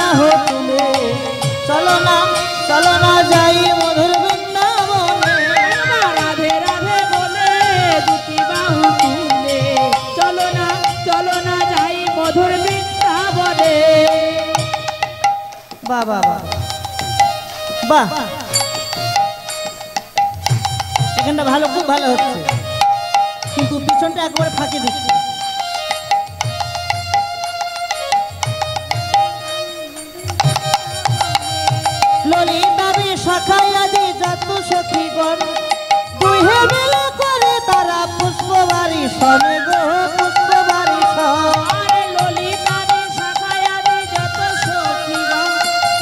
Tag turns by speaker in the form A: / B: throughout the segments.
A: বাহু তুলে চলো না যাই মধুর বৃন্দাবনে।
B: রাধে রাধে বলে দুটি বাহু তুলে চলো না যাই মধুর বৃন্দাবনে।
A: বাহ বাহ বাহ, এখানটা ভালো, খুব ভালো হচ্ছে, কিন্তু পিছনটা একবারে ফাঁকি দিচ্ছে। ললিতাবি শাখায় আদি যত সখীগণ দুহে মিলে করে তারা পুষ্পবাড়ি শোনে গো পুষ্পবাড়ি শোনে।
B: ললিতাবি শাখায় আদি যত সখীগণ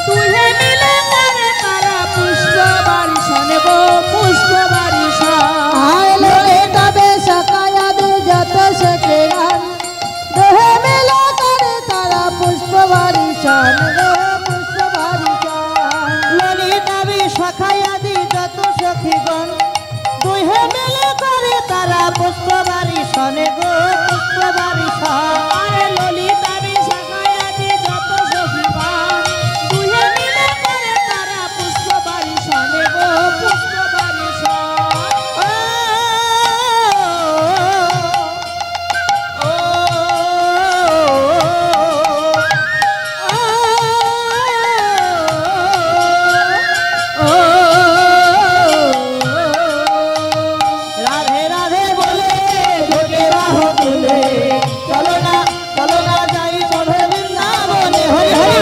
B: দুহে মিলে করে তারা পুষ্পবাড়ি শোনে গো পুষ্পবাড়ি শোনে।
A: ললিতাবি শাখায় আদি যত সখীগণ দুহে মিলে করে তারা পুষ্পবাড়ি শোনে গো পুষ্পবাড়ি শোনে। ললিতাবি শাখায় আদি যত সখীগণ দুহে মিলে করে তারা পুষ্পবাড়ি শোনে গো পুষ্পবাড়ি শোনে।
B: ললিতাবি শাখায় আদি যত সখীগণ দুহে মিলে করে তারা পুষ্পবাড়ি শোনে গো পুষ্পবাড়ি শোনে।
A: রাধে রাধে বলে দুটি বাহু তুলে চলো না যাই মধুর বৃন্দাবনে। হরি হরি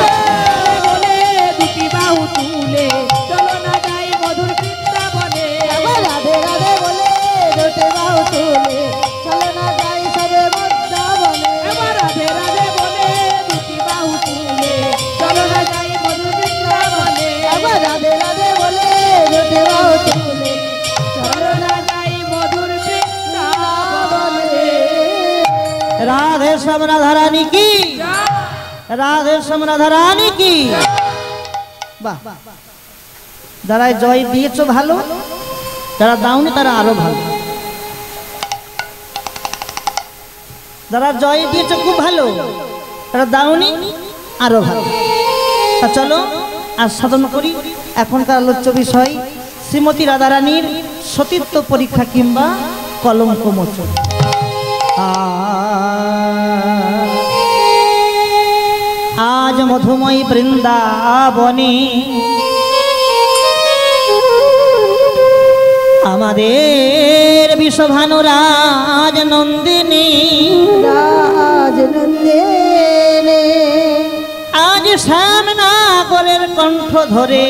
B: বলে দুটি বাহু তুলে চলো না যাই মধুর বৃন্দাবনে।
A: রাধে রাধে বলে দুটি বাহু তুলে চলো না যাই সবে বৃন্দাবনে।
B: রাধে রাধে বলে দুটি বাহু তুলে চলো না যাই মধুর বৃন্দাবনে।
A: রাধে রাধে বলে দুটি বাহু তুলে
B: চলো না যাই মধুর বৃন্দাবনে।
A: রাধে শ্যাম রাধা রানী কি, রাধে শ্যাম রাধা রানী কি। বাহ, যারা জয় দিয়েছো ভালো, যারা দাওনি তারা আরো ভালো। যারা জয় দিয়েছো খুব ভালো, তারা দাওনি আরো ভালো। তা চলো আর সাধন করি। এখনকার আলোচ্য বিষয় শ্রীমতী রাধারানীর সতীত্ব পরীক্ষা কিংবা কলঙ্ক মোচন। আজ মধুময়ী বৃন্দাবনে আমাদের বিশ্বভানু রাজ নন্দিনী আজ শ্যামনাগরের কণ্ঠ ধরে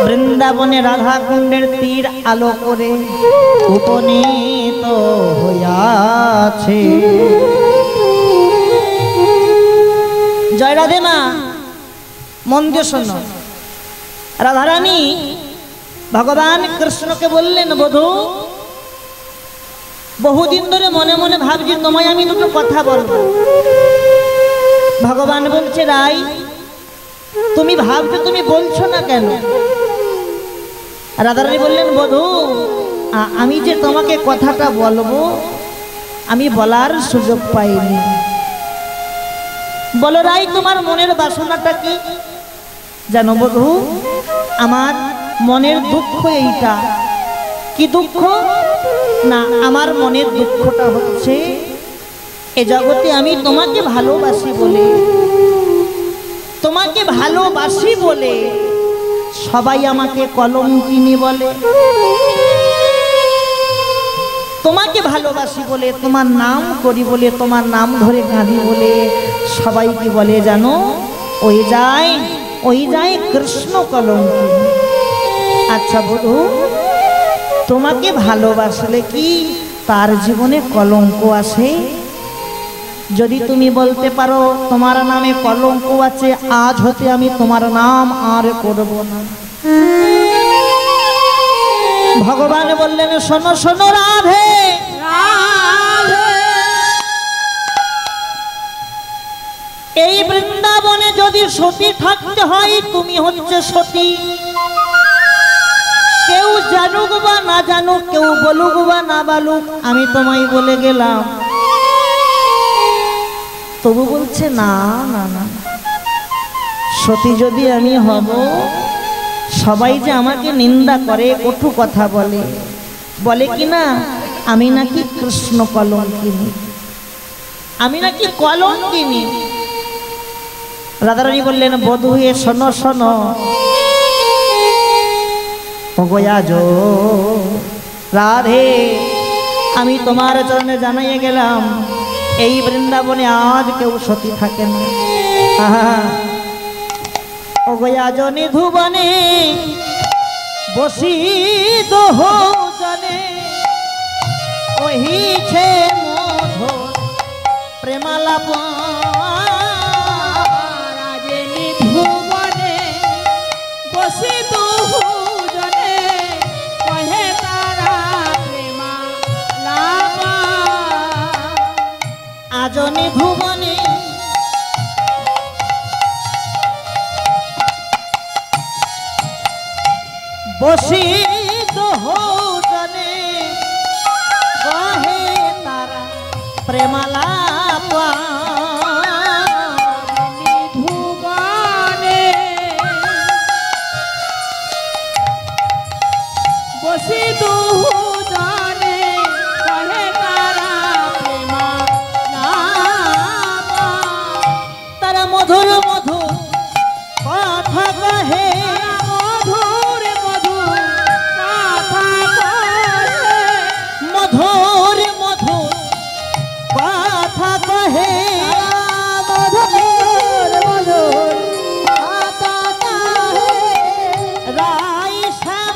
A: বৃন্দাবনে রাধা কুণ্ডের তীর আলো করে উপনীত হইয়াছে। জয় রাধে মা, মন দিয়ে শোনো। রাধারানী ভগবান কৃষ্ণকে বললেন, বধূ বহুদিন ধরে মনে মনে ভাবছি তোমায় আমি দুটো কথা বলবো। ভগবান বলছে, রাই তুমি ভাবছো, তুমি বলছো না কেন? রাধারানী বললেন, বধূ আমি যে তোমাকে কথাটা বলবো আমি বলার সুযোগ পাইনি। বলো রাই তোমার মনের বাসনাটা কি? জানো বধূ, আমার মনের দুঃখ এইটা। কি দুঃখ? না, আমার মনের দুঃখটা হচ্ছে এ জগতে আমি তোমাকে ভালোবাসি বলে, তোমাকে ভালোবাসি বলে সবাই আমাকে কলঙ্কিনী বলে। তোমাকে ভালোবাসি বলে, তোমার নাম করি বলে, তোমার নাম ধরে কাঁদি বলে সবাই কি বলে জানো? ওই যায় কৃষ্ণ কলঙ্কিনী। আচ্ছা বধূ, তোমাকে ভালোবাসলে কি তার জীবনে কলঙ্ক আসে? যদি তুমি বলতে পারো তোমার নামে কলঙ্ক আছে, আজ হতে আমি তোমার নাম আর করব না। ভগবান বললেন, শোনো শোনো রাধে, এই বৃন্দাবনে যদি সতী থাকতে হয় তুমি হচ্ছে সতী। কেউ জানুক বা না জানুক, কেউ বলুক বা না বলুক, আমি তোমায় বলে গেলাম। তবু বলছে না না না, সতী যদি আমি হব, সবাই যে আমাকে নিন্দা করে, কটু কথা বলে, বলে কি না আমি নাকি কৃষ্ণ কলঙ্কিনী, আমি নাকি কলঙ্কিনী। রাধারানী বললেন বধূ হে শোনো শোনো, ওগোয়াজ রাধে, আমি তোমার চরণে জানাইয়ে গেলাম এই বৃন্দাবনে আজ কেউ সতী থাকে না। ওগোয়াজ নিধুবনে বসি দোহ জনে, ওহিছে মধুর প্রেমালাপ।
B: রাজে নিধুবনে বসি দুজনে, কহে তারা প্রেমালাপ।
A: আজ নিধুবনে বসি দোহজনে, কহে তারা প্রেমালাপ।
B: নিধুবনে বসি দুজনে, কহে তারা প্রেমালাপ।
A: তারা মধুর মধুর কথা কহে,
B: মধুর মধুর কথা কহে,
A: মধুর মধুর কথা কহে,
B: মধুর মধুর কথা কহে।
A: রাই শ্যাম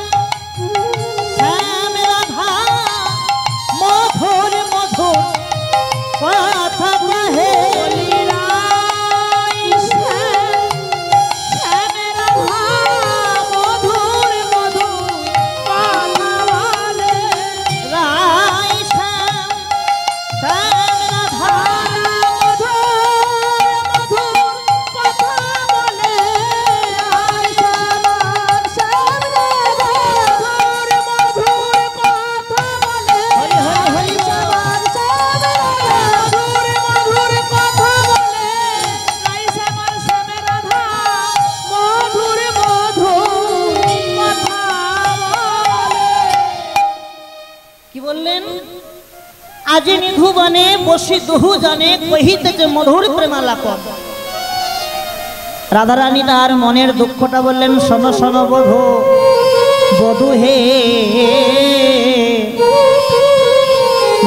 A: শ্যাম রাধা মধুর মধুর কথা কহে। রাই শ্যাম শ্যাম রাধা হরি হরি হরি কি বললেন? আজি নিধুবনে বসি দুহু জনে, কহিতেছে মধুর প্রেমালাপ। রাধারানী তার মনের দুঃখটা বললেন শোনো শোনো বধূ, বধূ হে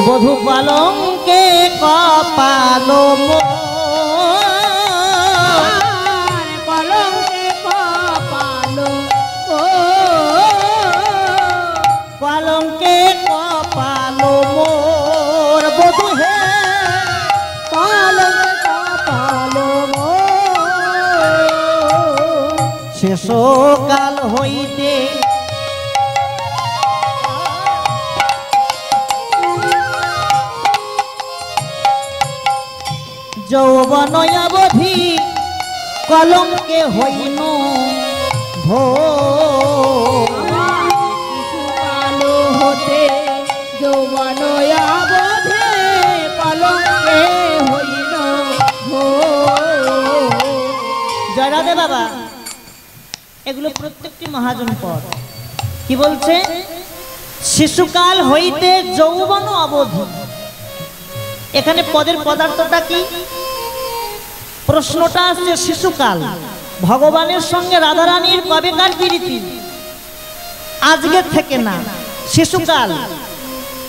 A: বধূ পালঙ্কে কপালো মোর, কলঙ্কে কপালো মোর, বধূ হে কলঙ্কে কপালো মোর। শেষ কাল হইতে যৌবন অবধি কলঙ্কে হইন ভোর।
B: কালো হতে যৌবন আবধে, কলঙ্কে হইল ভোর।
A: জয় রাধে বাবা। এগুলো প্রত্যেকটি মহাজন পদ। কি বলছে? শিশুকাল হইতে যৌবন অবধি। এখানে পদের পদার্থটা কি? প্রশ্নটা আসছে শিশুকাল। ভগবানের সঙ্গে রাধারানীর কবেকার প্রীতি? আজকের থেকে না, শিশুকাল।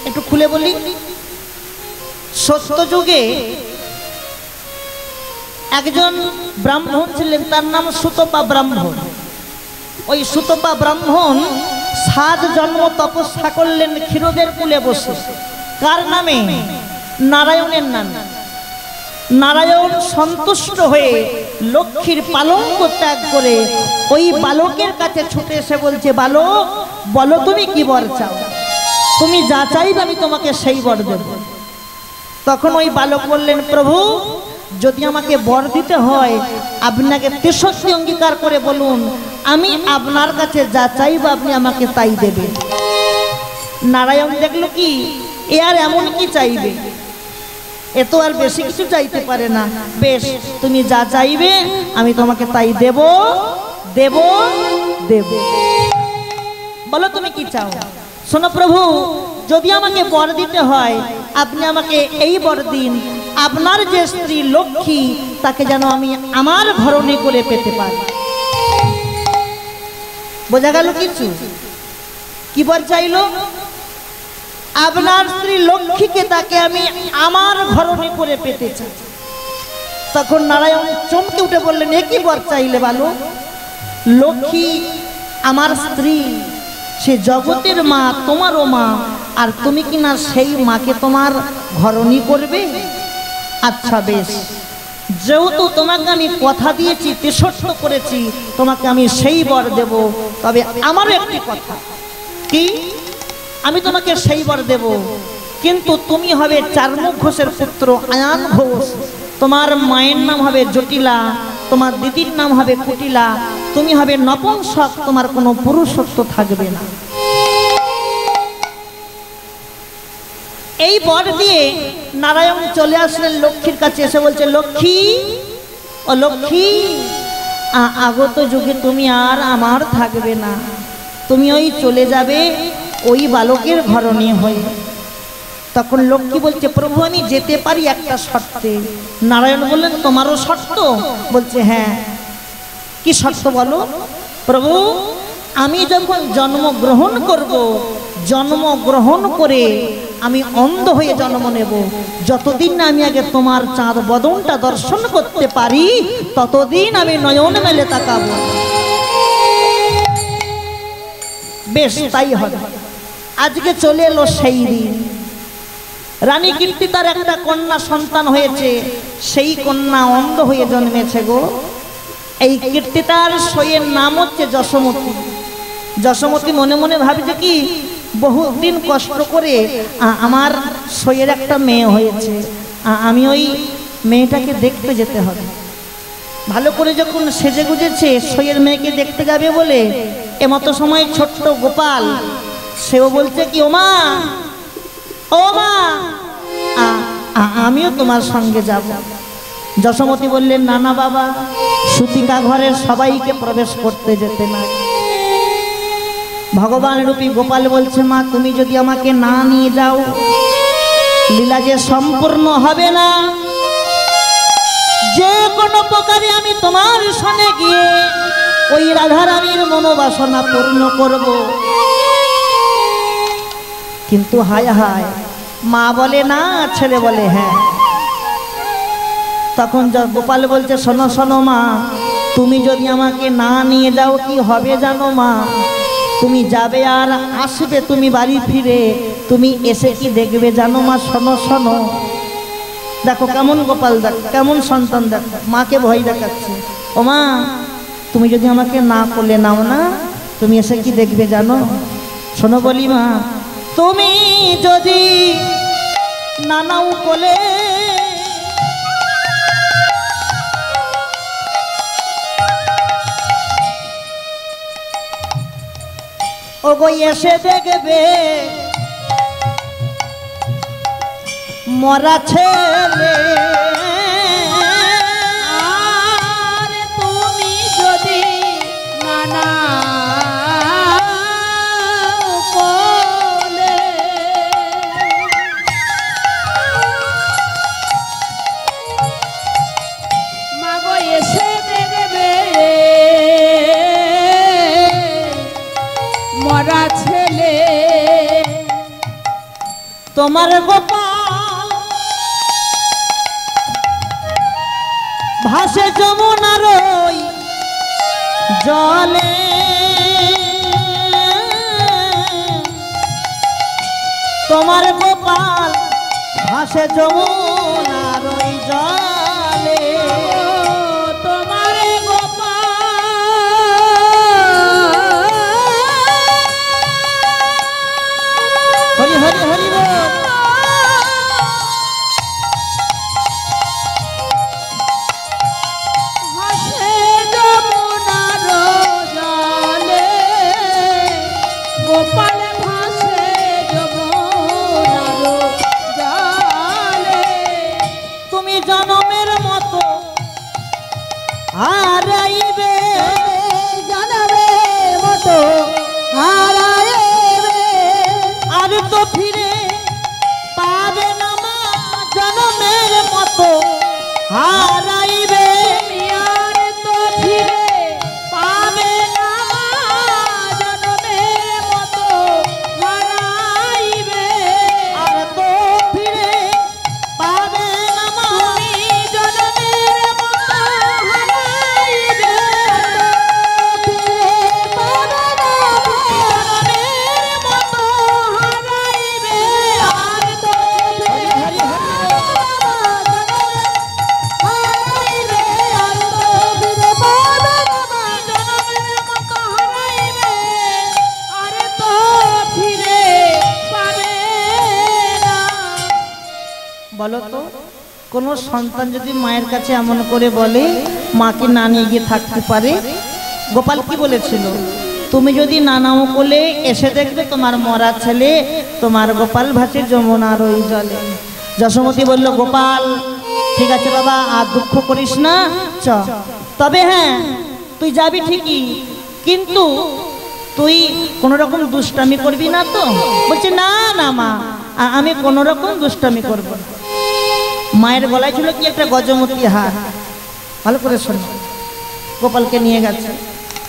A: একটু খুলে বলি। সত্যযুগে একজন ব্রাহ্মণ ছিলেন, তার নাম সুতপা ব্রাহ্মণ। ওই সুতপা ব্রাহ্মণ 7 জন্ম তপস্যা করলেন ক্ষীরদের কুলে বসে। কার নামে? নারায়ণের নামে। নারায়ণ সন্তুষ্ট হয়ে লক্ষ্মীর পালঙ্ক ত্যাগ করে ওই বালকের কাছে ছুটে এসে বলছে, বালক বলো তুমি কি বর চাও, তুমি যা চাইবে আমি তোমাকে সেই বর দেব। তখন ওই বালক বললেন, প্রভু যদি আমাকে বর দিতে হয় আপনাকে 63 অঙ্গীকার করে বলুন, আমি আপনার কাছে যা চাইব আপনি আমাকে তাই দেবেন। নারায়ণ দেখলো কি এ আর এমন কি চাইবে, এ তো আর বেশি কিছু চাইতে পারে না। বেশ, তুমি যা চাইবে আমি তোমাকে তাই দেব দেব দেব। বলো তুমি কি চাও? শোনো প্রভু, যদি আমাকে বর দিতে হয় আপনি আমাকে এই বর দিন, আপনার যে স্ত্রী লক্ষ্মী তাকে যেন আমি আমার ঘরণী করে পেতে পারি। বোঝা গেল কিছু? কি বর চাইলো? আপনার স্ত্রী লক্ষ্মীকে তাকে আমি আমার ঘরণী করে পেতে চাই। তখন নারায়ণ চমকে উঠে বললেন, এ কি বর চাইলে বলো? লক্ষ্মী আমার স্ত্রী, সে জগতের মা, তোমারও মা, আর তুমি কিনা সেই মাকে তোমার ঘরণী করবে? আচ্ছা বেশ, যেহেতু তোমাকে আমি কথা দিয়েছি, তেসত্য করেছি, তোমাকে আমি সেই বর দেব। তবে আমারও একটি কথা, কি? আমি তোমাকে সেই বর দেব, কিন্তু তুমি হবে চারমুখ ঘোষের পুত্র আয়ান ঘোষ। তোমার মায়ের নাম হবে জটিলা, তোমার দিদির নাম হবে কুটিলা, তুমি হবে নপুংসক, তোমার কোনো পুরুষত্ব থাকবে না। এই বর দিয়ে নারায়ণ চলে আসলেন লক্ষ্মীর কাছে, এসে বলছে, লক্ষ্মী, ও লক্ষ্মী, আগত যুগে তুমি আর আমার থাকবে না, তুমি ওই চলে যাবে ওই বালকের ঘরণী হয়ে। তখন লক্ষ্মী বলছে, প্রভু আমি যেতে পারি একটা শর্তে। নারায়ণ বললেন, তোমারও শর্ত? বলছে হ্যাঁ। কি শর্ত বলো? প্রভু, আমি যখন জন্মগ্রহণ করব, জন্মগ্রহণ করে আমি অন্ধ হয়ে জন্ম নেব, যতদিন না আমি আগে তোমার চাঁদ বদনটা দর্শন করতে পারি ততদিন আমি নয়ন মেলে তাকাবো। বেশ, তাই হবে। আজকে চলে এলো সেই দিন। রানী কীর্তিদার একটা কন্যা সন্তান হয়েছে, সেই কন্যা অন্ধ হয়ে জন্মেছে গো। এই কীর্তিদার সইয়ের নাম হচ্ছে যশোমতী। যশোমতী মনে মনে ভাবছে কি, বহুদিন কষ্ট করে আমার সইয়ের একটা মেয়ে হয়েছে, আমি ওই মেয়েটাকে দেখতে যেতে হবে। ভালো করে যখন সেজে গুজেছে সইয়ের মেয়েকে দেখতে যাবে বলে, এমতো সময় ছোট্ট গোপাল সেও বলছে কি, ও মা, ও মা, আমিও তোমার সঙ্গে যাব। যশোমতী বললেন, না না বাবা, সুতিকা ঘরের সবাইকে প্রবেশ করতে যেতে না। ভগবান রূপী গোপাল বলছে, মা তুমি যদি আমাকে না নিয়ে যাও লীলা যে সম্পূর্ণ হবে না। যে কোনো প্রকারে আমি তোমার সঙ্গে গিয়ে ওই রাধারানীর মনোবাসনা পূর্ণ করব। কিন্তু হায় হায়, মা বলে না, ছেলে বলে হ্যাঁ। তখন গোপাল বলছে, শোনো শোনো মা, তুমি যদি আমাকে না নিয়ে যাও কি হবে জানো মা? তুমি যাবে আর আসবে তুমি বাড়ি ফিরে, তুমি এসে কি দেখবে জানো মা? শোনো শোনো, দেখো কেমন গোপাল, দেখ কেমন সন্তান, দেখো মাকে ভয় দেখাচ্ছে। ও মা, তুমি যদি আমাকে না করলে নাও না, তুমি এসে কি দেখবে জানো? শোনো বলি মা, তুমি যদি না নাও কোলে, ও গো এসে দেখবে মরা ছেলে।
B: আর তুমি যদি নানা বলে, মাগো এসে দেখবে মরা ছেলে।
A: তোমার গোপাল ভাসে যমুনার ওই জলে, তোমার গোপাল ভাসে যমুনার ওই জলে।
B: তোমার গোপাল
A: হরি হরি হরি বল।
B: ভাসে যমুনার জলে, গোপাল ভাসে যমুনার জলে।
A: হারাইবে
B: জনমে মতো হারাইবে
A: আর তো ফিরে পাবে না মা জনমের মতো হারাইবে
B: আর তো ফিরে পাবে না জনমের মতো হারাইবে
A: আর তো ফিরে পাবে না মা
B: তুমি জনমের মতো হারাইবে ফিরে পাবে না জনমের মতো হারাইবে আর তো ফিরে
A: বলো তো কোনো সন্তান যদি মায়ের কাছে এমন করে বলে মাকে না নিয়ে গিয়ে থাকতে পারে? গোপাল কি বলেছিল? তুমি যদি নানাও কোলে এসে দেখবে তোমার মরা ছেলে, তোমার গোপাল ভাসে যমুনার ওই জলে। যশোমতী বলল, গোপাল ঠিক আছে বাবা, আর দুঃখ করিস না, চ। তবে হ্যাঁ, তুই যাবি ঠিকই, কিন্তু তুই কোনো রকম দুষ্টামি করবি না তো? বলছে, না না মা, আমি কোনো রকম দুষ্টামি করব না। মায়ের গলায় ছিল কি একটা গজমতি হার, ভালো করে শোনো। গোপালকে নিয়ে গেছে,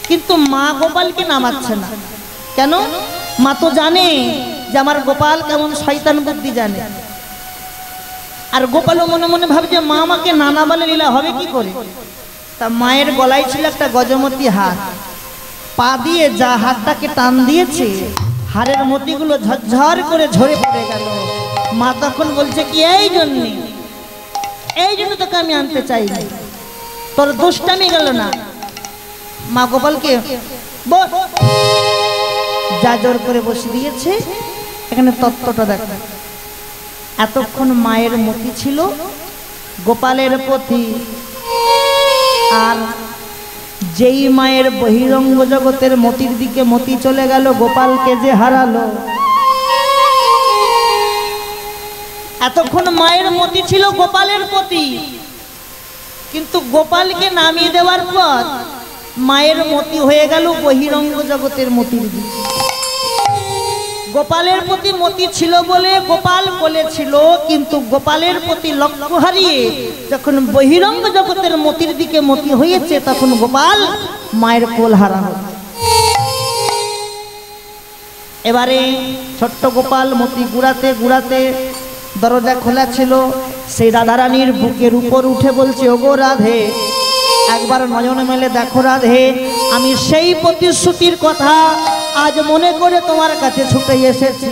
A: কিন্তু মা গোপালকে নামাচ্ছে না। কেন? মা তো জানে যে আমার গোপাল কেমন শয়তান বুদ্ধি জানে। আর গোপালও মনে মনে ভাবছে মা আমাকে নানা বলে লীলা হবে কি করে। তা মায়ের গলায় ছিল একটা গজমতি হার, পা দিয়ে যা হাতটাকে টান দিয়েছে, হারের মতিগুলো ঝরঝর করে ঝরে পড়ে গেল। মা তখন বলছে কি, এই জন্য তোকে আমি আনতে চাইনি, তোর দুষ্টামি গেল না। মা গোপালকে যা জোর করে বসে দিয়েছে। এখানে তত্ত্বটা দেখো, এতক্ষণ মায়ের মতি ছিল গোপালের প্রতি, আর যেই মায়ের বহিরঙ্গ জগতের মতির দিকে মতি চলে গেল, গোপালকে যে হারালো। এতক্ষণ মায়ের মতি ছিল গোপালের প্রতি, কিন্তু গোপালকে নামিয়ে দেওয়ার পর মায়ের মতি হয়ে গেল বহিরঙ্গ জগতের মতির দিকে। গোপালের প্রতি মতি ছিল বলে গোপাল কোলে ছিল, কিন্তু গোপালের প্রতি লক্ষ্য হারিয়ে যখন বহিরঙ্গ জগতের মতির দিকে মতি হয়েছে, তখন গোপাল মায়ের কোল হারানো। এবারে ছোট্ট গোপাল মতি গুড়াতে গুড়াতে দরজা খোলা ছিল, সেই রাধারানীর বুকের উপর উঠে বলছে, ওগো রাধে, একবার নয়ন মেলে দেখো রাধে, আমি সেই প্রতিশ্রুতির কথা আজ মনে করে তোমার কাছে ছুটে এসেছি।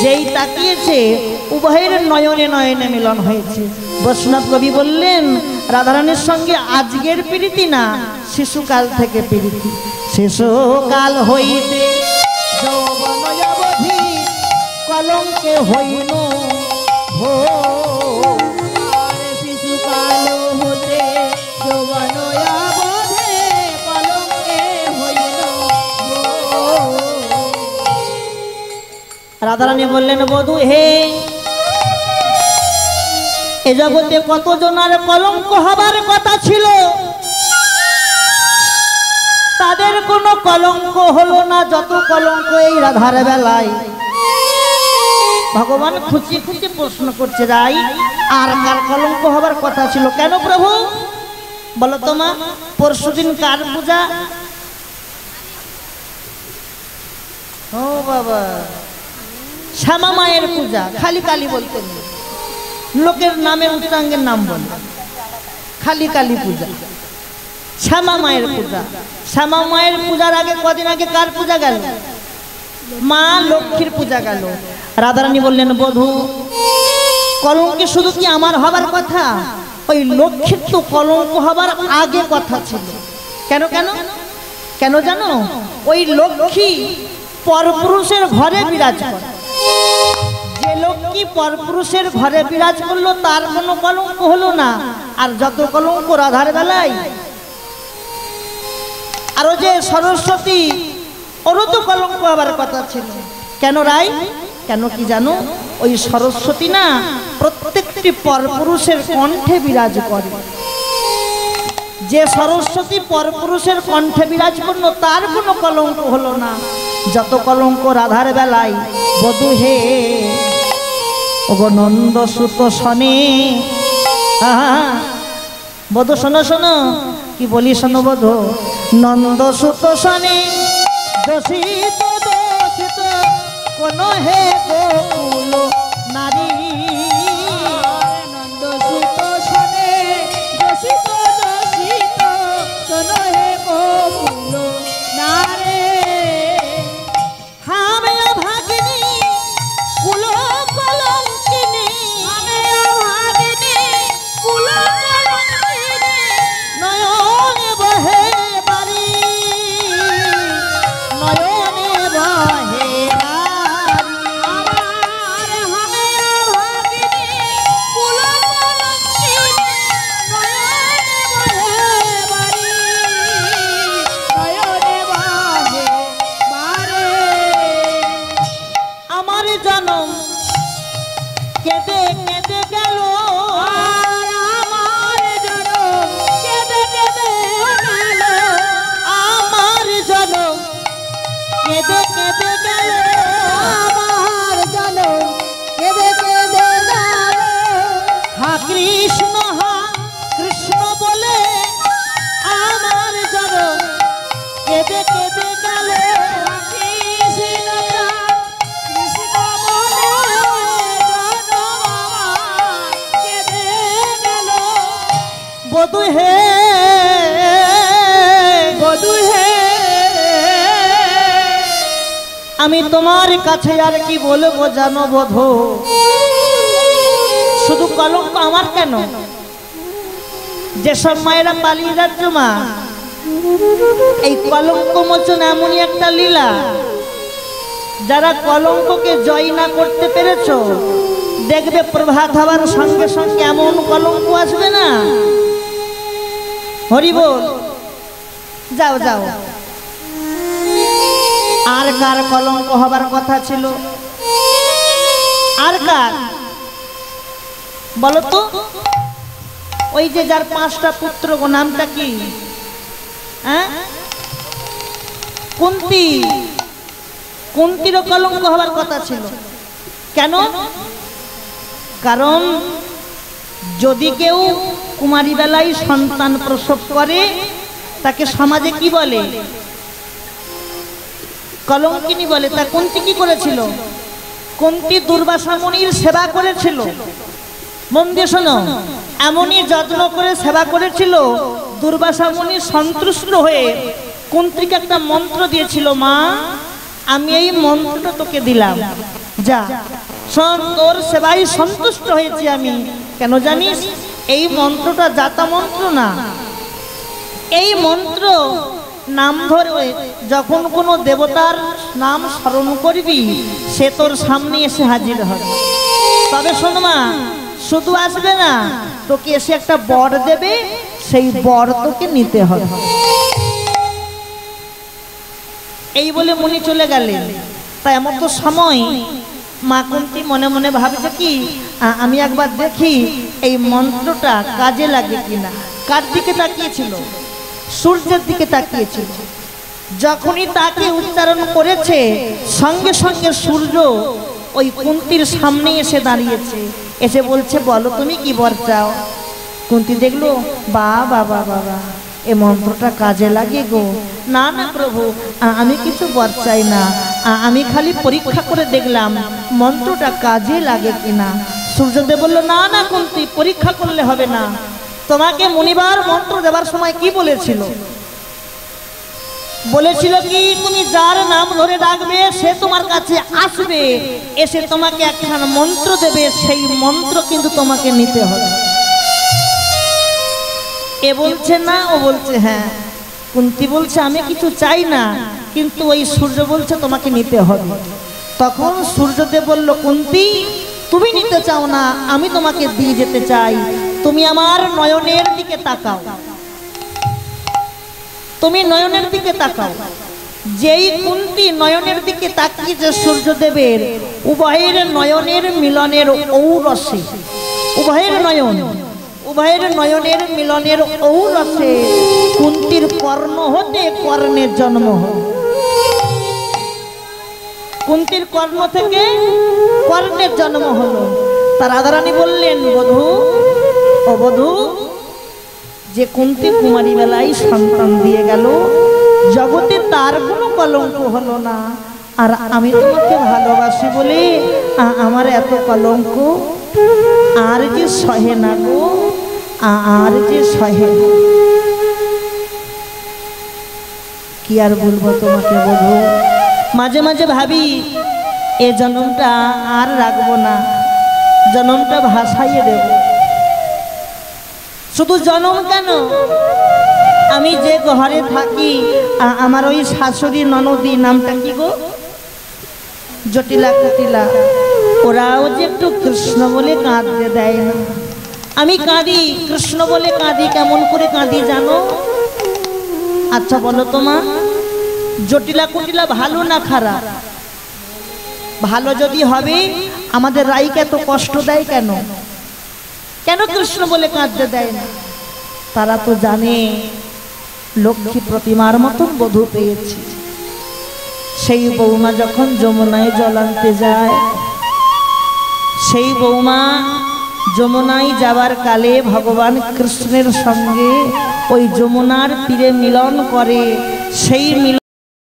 A: যেই তাকিয়েছে উভয়ের নয়নে নয়নে মিলন হয়েছে। বৈষ্ণব কবি বললেন, রাধারানীর সঙ্গে আজকের প্রীতি না, শিশুকাল থেকে প্রীতি। শিশুকাল হইতে যৌবন অবধি কলঙ্কে হইল ভো,
B: শিশুকাল হতে যৌবন অবধি কলঙ্কে হইল ভো।
A: রাধারানী বললেন, বধূ হে, এ জগতে কত জনার কলঙ্ক হবার কথা ছিল, তাদের কোনো কলঙ্ক হলো না, যত কলঙ্ক এই রাধার বেলায়। ভগবান খুশি খুশি প্রশ্ন করছে, রাই আর কার কলঙ্ক হবার কথা ছিল? কেন প্রভু বলো তো মা, পরশুদিন কার পূজা? ও বাবা, শ্যামা মায়ের পূজা। খালি কালী বলতে নেই, লোকের নামে উচ্চাঙ্গের নাম বলে, খালি কালী পূজা, শ্যামা মায়ের পূজা। শ্যামা মায়ের পূজার আগে কদিন আগে কার পূজা গেল? মা লক্ষ্মীর পূজা গেল। রাধারানী বললেন, বধূ কলঙ্কে শুধু কি আমার হবার কথা? ওই লক্ষ্মীর তো কলঙ্ক হবার আগে কথা ছিল। কেন কেন কেন জানো? ওই লক্ষ্মী পরপুরুষের ঘরে বিরাজ করে। যে লক্ষ্মী পরপুরুষের ঘরে বিরাজ করলো তার কোনো কলঙ্ক হলো না, আর যত কলঙ্ক রাধার বেলায়। আরো যে সরস্বতী, ওরও তো কলঙ্ক হবার কথা ছিল। কেন রাই? কেন কি জানো? ওই সরস্বতী না প্রত্যেকটি পরপুরুষের কণ্ঠে বিরাজ করে। যে সরস্বতী পরপুরুষের কণ্ঠে বিরাজপূর্ণ তার কোনো কলঙ্ক হলো না। যত কলঙ্ক রাধার বেলায়। বধূ হে ওগো নন্দ সুত শনে, বধূ শোনো শোনো কি বলি শোনো বধূ। নন্দ সুত শনে দোষিত দোষিত কোন হে গোকুল নারী।
B: নন্দ সুত শনে দোষিত দোষিত কোন হে গোকুল নারী।
A: হামে ভাগিনী কুল কলঙ্কিনী,
B: হামে ভাগিনী কুল কলঙ্কিনী,
A: নয়নে বহে বাড়ি, নয়নে বহে বাড়ি।
B: আমার হামে ভাগিনী কুল কলঙ্কিনী, নয়নে বহে বাড়ি, নয়নে বহে বাড়ি।
A: আমার জনম কেঁদে কেঁদে গেল,
B: আমার জনম কেঁদে কেঁদে গেল,
A: আমার জনম কেঁদে কেঁদে গেল।
B: আমার জনম কেঁদে কেঁদে গেল।
A: হা কৃষ্ণ হা কৃষ্ণ বলে আমার জনম কেঁদে কেঁদে গেল।
B: কৃষ্ণ কৃষ্ণ বলে জনম আমার কেঁদে গেল।
A: বধূ হে
B: বধূ হে
A: আমি তোমার কাছে আর কি বলবো জানো বধূ। শুধু কলঙ্ক আমার কেন, যেসব মায়েরা পালিয়ে যাচ্ছ মা, এই কলঙ্ক মোচন এমনই একটা লীলা। যারা কলঙ্ককে জয় না করতে পেরেছো, দেখবে প্রভাত হওয়ার সঙ্গে সঙ্গে এমন কলঙ্ক আসবে না। হরি বল, যাও যাও। আর কার কলঙ্ক হবার কথা ছিল? আর কার বলো তো? ওই যে যার 5টা পুত্র, গো নামটা কি? হ্যাঁ, কুন্তী। কুন্তীরও কলঙ্ক হবার কথা ছিল। কেন? কারণ যদি কেউ কুমারী বেলায় সন্তান প্রসব করে, তাকে সমাজে কি বলে? কলঙ্কিনী বলে। তা কুন্তী কি করেছিল? কুন্তী দুর্বাসা মুনির সেবা করেছিল। মন দিয়ে শোনো, এমনই যত্ন করে সেবা করেছিল, দুর্বাসা মুনি সন্তুষ্ট হয়ে কুন্তীকে একটা মন্ত্র দিয়েছিল। মা, আমি এই মন্ত্রটা তোকে দিলাম, যা শোন, তোর সেবায় সন্তুষ্ট হয়েছি আমি। কেন জানিস? এই মন্ত্রটা যাতা মন্ত্র না। এই মন্ত্র নাম ধরে যখন কোনো দেবতার নাম স্মরণ করবি, সে তোর সামনে এসে হাজির হবে। তবে শোন মা, শুধু আসবে না, তোকে এসে একটা বর দেবে, সেই বর তোকে নিতে হবে। এই বলে মুনি চলে গেলেন। তাই এমন তো সময় মা কুন্তী মনে মনে ভাবছে কি, আমি একবার দেখি এই মন্ত্রটা কাজে লাগে কিনা। কার দিকে তাকিয়েছিল? সূর্যের দিকে তাকিয়েছিল। যখনই তাকে উচ্চারণ করেছে, সঙ্গে সঙ্গে সূর্য ওই কুন্তীর সামনে এসে দাঁড়িয়েছে। এসে বলছে, বলো তুমি কি বর চাও? কুন্তী দেখলো, বাবা বাবা, এ মন্ত্রটা কাজে লাগে গো। না না প্রভু, আমি কিছু বর চাই না, আমি খালি পরীক্ষা করে দেখলাম মন্ত্রটা কাজে লাগে কিনা। সূর্যদেব বলল, না না কুন্তী, পরীক্ষা করলে হবে না। তোমাকে মুনিবার মন্ত্র দেবার সময় কি বলেছিল? বলেছিল কি, তুমি যার নাম ধরে ডাকবে সে তোমার কাছে আসবে, এসে তোমাকে একখানা মন্ত্র দেবে, সেই মন্ত্র কিন্তু তোমাকে নিতে হবে। এ বলছে না, ও বলছে হ্যাঁ। কুন্তী বলছে, আমি কিছু চাই না, কিন্তু ওই সূর্য বলছে তোমাকে নিতে হবে। তখন সূর্যদেব বলল, কুন্তী, তুমি নিতে চাও না, আমি তোমাকে দিয়ে যেতে চাই। তুমি আমার নয়নের দিকে তাকাও। তুমি নয়নের দিকে তাকাও। যেই কুন্তী নয়নের দিকে তাকিয়েছে সূর্যদেবের, উভয়ের নয়নের মিলনের ঔরসে, উভয়ের নয়ন উভয়ের নয়নের মিলনের ঔরসে কুন্তির কর্ণ হতে কর্ণের জন্ম হল। কুন্তির কর্ণ থেকে কর্ণের জন্ম হলো। তার রাধারানী বললেন, বধূ ও বধূ, যে কুন্তি কুমারী বেলায় সন্তান দিয়ে গেল, জগতে তার কোনো কলঙ্ক হলো না। আর আমি তোমাকে ভালোবাসি বলে আমার এত কলঙ্ক আর যে সহে না গো, আর যে সহে না। কি আর বলবো তোমাকে বধূ, মাঝে মাঝে ভাবি এ জন্মটা আর রাখবো না, জন্মটা ভাসাইয়ে দেব। শুধু জন্ম কেন, আমি যে ঘরে থাকি আমার ওই শাশুড়ি ননদি, নামটা কি গো, জটিলা কুটিলা, ওরাও যে একটু কৃষ্ণ বলে কাঁদতে দেয় না। আমি কাঁদি, কৃষ্ণ বলে কাঁদি। কেমন করে কাঁদি জানো? আচ্ছা বলো তোমা, জটিলা কুটিলা ভালো না খারাপ? ভালো যদি হবে আমাদের রাইকে এত কষ্ট দেয় কেন? কেন কৃষ্ণ বলে কাঁদতে দেয় না? তারা তো জানে লক্ষ্মী প্রতিমার মতন বধূ পেয়েছি। সেই বৌমা যখন যমুনায় জল আনতে যায়, সেই বৌমা যমুনায় যাবার কালে ভগবান কৃষ্ণের সঙ্গে ওই যমুনার তীরে মিলন করে। সেই মিলন